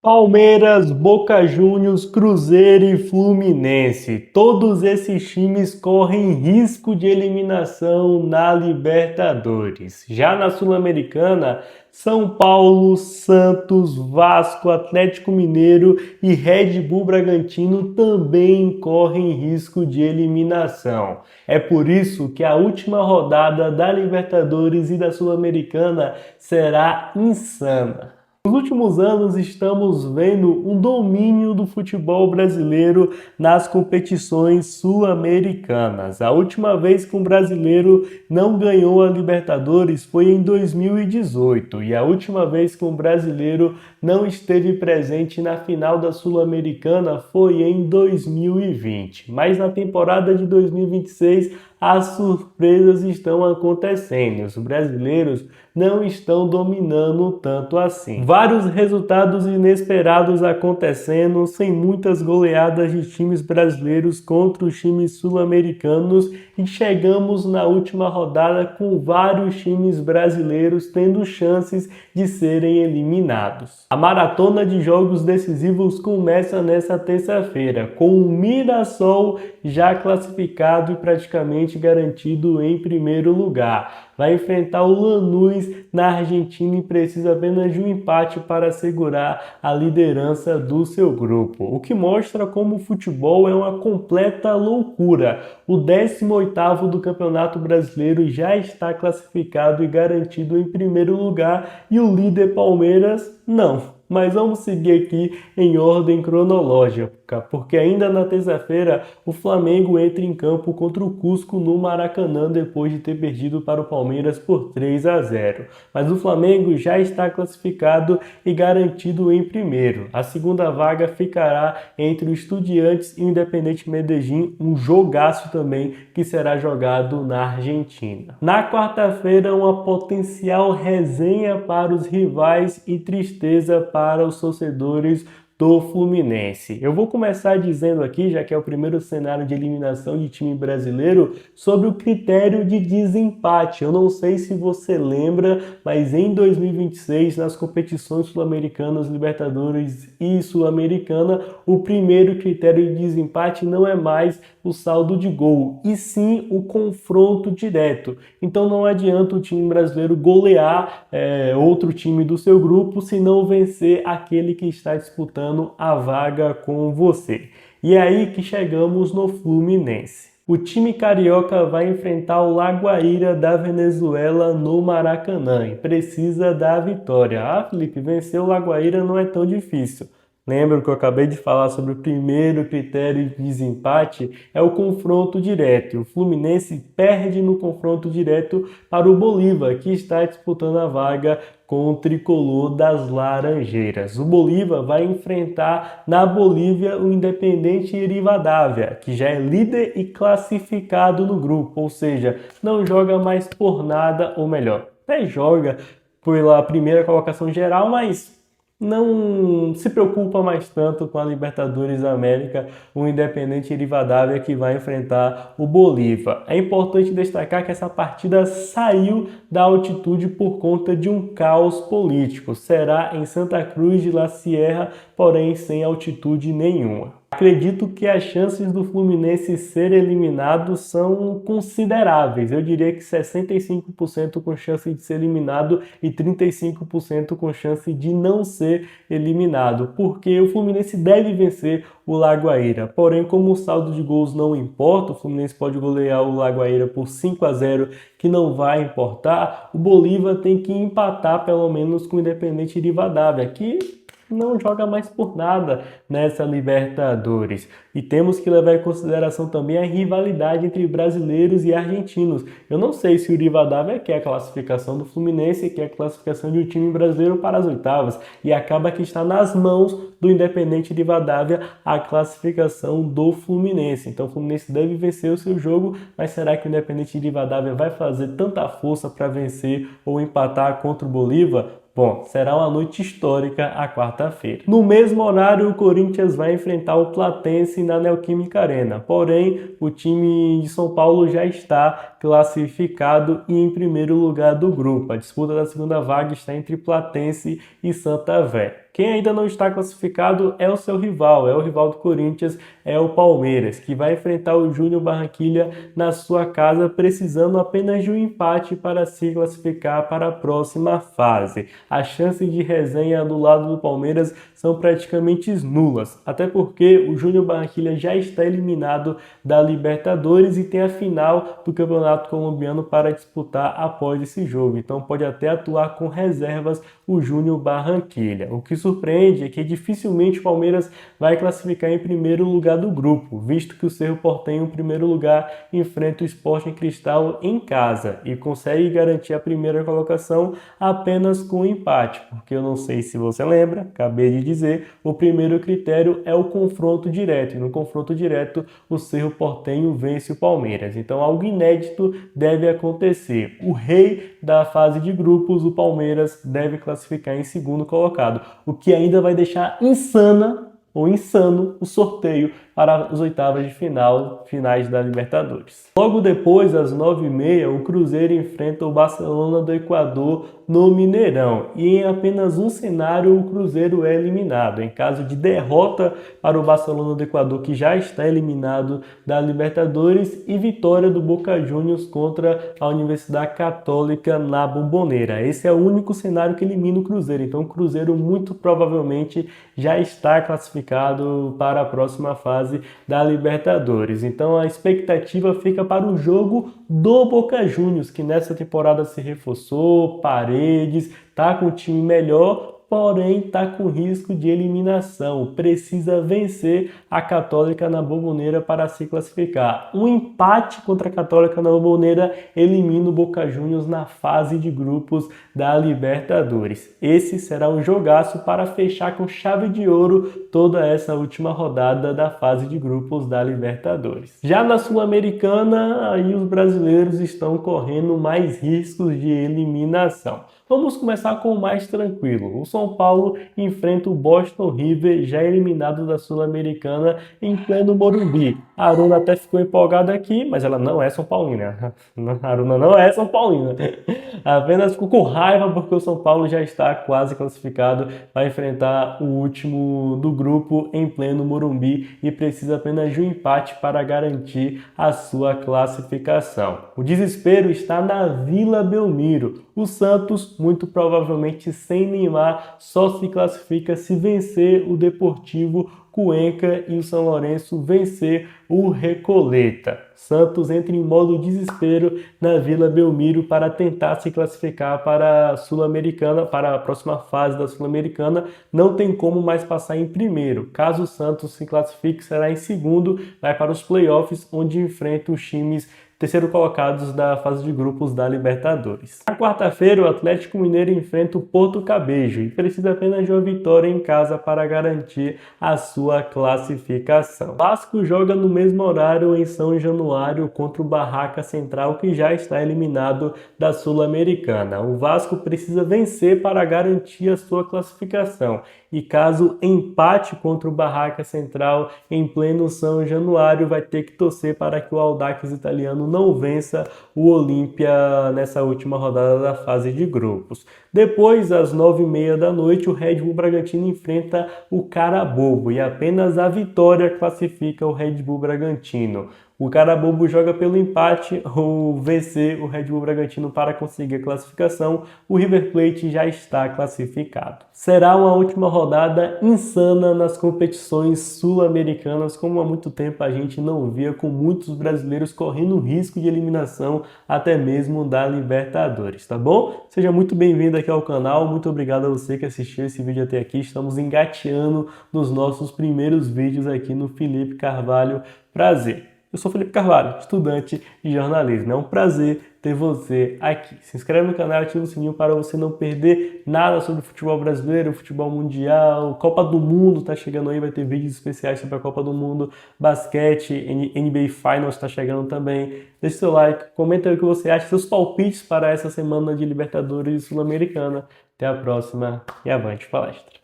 Palmeiras, Boca Juniors, Cruzeiro e Fluminense. Todos esses times correm risco de eliminação na Libertadores. Já na Sul-Americana, São Paulo, Santos, Vasco, Atlético Mineiro e Red Bull Bragantino também correm risco de eliminação. É por isso que a última rodada da Libertadores e da Sul-Americana será insana. Nos últimos anos estamos vendo um domínio do futebol brasileiro nas competições sul-americanas. A última vez que um brasileiro não ganhou a Libertadores foi em 2018 e a última vez que um brasileiro não esteve presente na final da Sul-Americana foi em 2020. Mas na temporada de 2026 as surpresas estão acontecendo. Os brasileiros não estão dominando tanto assim. Vários resultados inesperados acontecendo, sem muitas goleadas de times brasileiros contra os times sul-americanos, e chegamos na última rodada com vários times brasileiros tendo chances de serem eliminados. A maratona de jogos decisivos começa nesta terça-feira, com o Mirassol já classificado e praticamente garantido em primeiro lugar. Vai enfrentar o Lanús na Argentina e precisa apenas de um empate para assegurar a liderança do seu grupo, o que mostra como o futebol é uma completa loucura. O 18º do Campeonato Brasileiro já está classificado e garantido em primeiro lugar e o líder Palmeiras não. Mas vamos seguir aqui em ordem cronológica, porque ainda na terça-feira o Flamengo entra em campo contra o Cusco no Maracanã depois de ter perdido para o Palmeiras por 3-0. Mas o Flamengo já está classificado e garantido em primeiro. A segunda vaga ficará entre o Estudiantes e o Independente Medellín, um jogaço também que será jogado na Argentina. Na quarta-feira, uma potencial resenha para os rivais e tristeza para os torcedores do Fluminense. Eu vou começar dizendo aqui, já que é o primeiro cenário de eliminação de time brasileiro, sobre o critério de desempate. Eu não sei se você lembra, mas em 2026, nas competições sul-americanas, Libertadores e Sul-Americana, o primeiro critério de desempate não é mais o saldo de gol, e sim o confronto direto. Então não adianta o time brasileiro golear outro time do seu grupo se não vencer aquele que está disputando a vaga com você. E é aí que chegamos no Fluminense. O time carioca vai enfrentar o Laguaira da Venezuela no Maracanã e precisa da vitória. Ah, Felipe, vencer o Laguaira não é tão difícil. Lembra que eu acabei de falar sobre o primeiro critério de desempate? É o confronto direto. O Fluminense perde no confronto direto para o Bolívar, que está disputando a vaga com o tricolor das Laranjeiras. O Bolívar vai enfrentar na Bolívia o Independente Rivadavia, que já é líder e classificado no grupo, ou seja, não joga mais por nada, ou melhor, até joga pela primeira colocação geral, mas não se preocupa mais tanto com a Libertadores da América, o Independente Rivadavia que vai enfrentar o Bolívar. É importante destacar que essa partida saiu da altitude por conta de um caos político. Será em Santa Cruz de la Sierra, porém sem altitude nenhuma. Acredito que as chances do Fluminense ser eliminado são consideráveis. Eu diria que 65% com chance de ser eliminado e 35% com chance de não ser eliminado, porque o Fluminense deve vencer o Laguaira. Porém, como o saldo de gols não importa, o Fluminense pode golear o Laguaira por 5-0, que não vai importar, o Bolívar tem que empatar pelo menos com o Independente Rivadavia, que não joga mais por nada nessa Libertadores. E temos que levar em consideração também a rivalidade entre brasileiros e argentinos. Eu não sei se o Rivadavia quer a classificação do Fluminense, quer a classificação de um time brasileiro para as oitavas, e acaba que está nas mãos do Independente Rivadavia a classificação do Fluminense. Então o Fluminense deve vencer o seu jogo, mas será que o Independente Rivadavia vai fazer tanta força para vencer ou empatar contra o Bolívar? Bom, será uma noite histórica a quarta-feira. No mesmo horário, o Corinthians vai enfrentar o Platense na Neoquímica Arena. Porém, o time de São Paulo já está classificado e em primeiro lugar do grupo. A disputa da segunda vaga está entre Platense e Santa Fé. Quem ainda não está classificado é o seu rival, é o rival do Corinthians, é o Palmeiras, que vai enfrentar o Júnior Barranquilla na sua casa, precisando apenas de um empate para se classificar para a próxima fase. As chances de resenha do lado do Palmeiras são praticamente nulas, até porque o Júnior Barranquilla já está eliminado da Libertadores e tem a final do Campeonato Colombiano para disputar após esse jogo. Então pode até atuar com reservas o Júnior Barranquilla. O que surpreende é que dificilmente o Palmeiras vai classificar em primeiro lugar do grupo, visto que o Cerro Porteño, em primeiro lugar, enfrenta o Sporting Cristal em casa e consegue garantir a primeira colocação apenas com um empate, porque eu não sei se você lembra, acabei de dizer, o primeiro critério é o confronto direto, e no confronto direto o Cerro Porteño vence o Palmeiras. Então algo inédito deve acontecer. O rei da fase de grupos, o Palmeiras, deve classificar em segundo colocado, o que ainda vai deixar insano o sorteio para as oitavas de finais da Libertadores. Logo depois, às 9h30, o Cruzeiro enfrenta o Barcelona do Equador no Mineirão. E em apenas um cenário, o Cruzeiro é eliminado. Em caso de derrota para o Barcelona do Equador, que já está eliminado da Libertadores, e vitória do Boca Juniors contra a Universidade Católica na Bombonera. Esse é o único cenário que elimina o Cruzeiro. Então o Cruzeiro muito provavelmente já está classificado para a próxima fase da Libertadores. Então a expectativa fica para o jogo do Boca Juniors, que nessa temporada se reforçou, Paredes, tá com um time melhor, porém está com risco de eliminação. Precisa vencer a Católica na Bombonera para se classificar. Um empate contra a Católica na Bombonera elimina o Boca Juniors na fase de grupos da Libertadores. Esse será um jogaço para fechar com chave de ouro toda essa última rodada da fase de grupos da Libertadores. Já na Sul-Americana, aí os brasileiros estão correndo mais riscos de eliminação. Vamos começar com o mais tranquilo. O São Paulo enfrenta o Boston River, já eliminado da Sul-Americana, em pleno Morumbi. A Aruna até ficou empolgada aqui, mas ela não é São Paulina. A Aruna não é São Paulina. Apenas ficou com raiva porque o São Paulo já está quase classificado, vai enfrentar o último do grupo em pleno Morumbi e precisa apenas de um empate para garantir a sua classificação. O desespero está na Vila Belmiro. O Santos, muito provavelmente sem Neymar, só se classifica se vencer o Deportivo Cuenca e o São Lourenço vencer o Recoleta. Santos entra em modo desespero na Vila Belmiro para tentar se classificar para a Sul-Americana, para a próxima fase da Sul-Americana. Não tem como mais passar em primeiro. Caso o Santos se classifique, será em segundo, vai para os playoffs, onde enfrenta os times terceiro colocados da fase de grupos da Libertadores. Na quarta-feira, o Atlético Mineiro enfrenta o Porto Cabejo e precisa apenas de uma vitória em casa para garantir a sua classificação. O Vasco joga no mesmo horário em São Januário contra o Barraca Central, que já está eliminado da Sul-Americana. O Vasco precisa vencer para garantir a sua classificação. E caso empate contra o Barraca Central em pleno São Januário, vai ter que torcer para que o Audax italiano não vença o Olímpia nessa última rodada da fase de grupos. Depois, às 9h30 da noite, o Red Bull Bragantino enfrenta o Carabobo e apenas a vitória classifica o Red Bull Bragantino. O Carabobo joga pelo empate ou vencer o Red Bull Bragantino para conseguir a classificação. O River Plate já está classificado. Será uma última rodada insana nas competições sul-americanas, como há muito tempo a gente não via, com muitos brasileiros correndo risco de eliminação até mesmo da Libertadores, tá bom? Seja muito bem-vindo aqui ao canal, muito obrigado a você que assistiu esse vídeo até aqui. Estamos engateando nos nossos primeiros vídeos aqui no Felipe Carvalho. Prazer! Eu sou Felipe Carvalho, estudante de jornalismo. É um prazer ter você aqui. Se inscreve no canal e ativa o sininho para você não perder nada sobre futebol brasileiro, futebol mundial, Copa do Mundo está chegando aí, vai ter vídeos especiais sobre a Copa do Mundo, basquete, NBA Finals está chegando também. Deixe seu like, comenta aí o que você acha, seus palpites para essa semana de Libertadores e Sul-Americana. Até a próxima e avante palestra.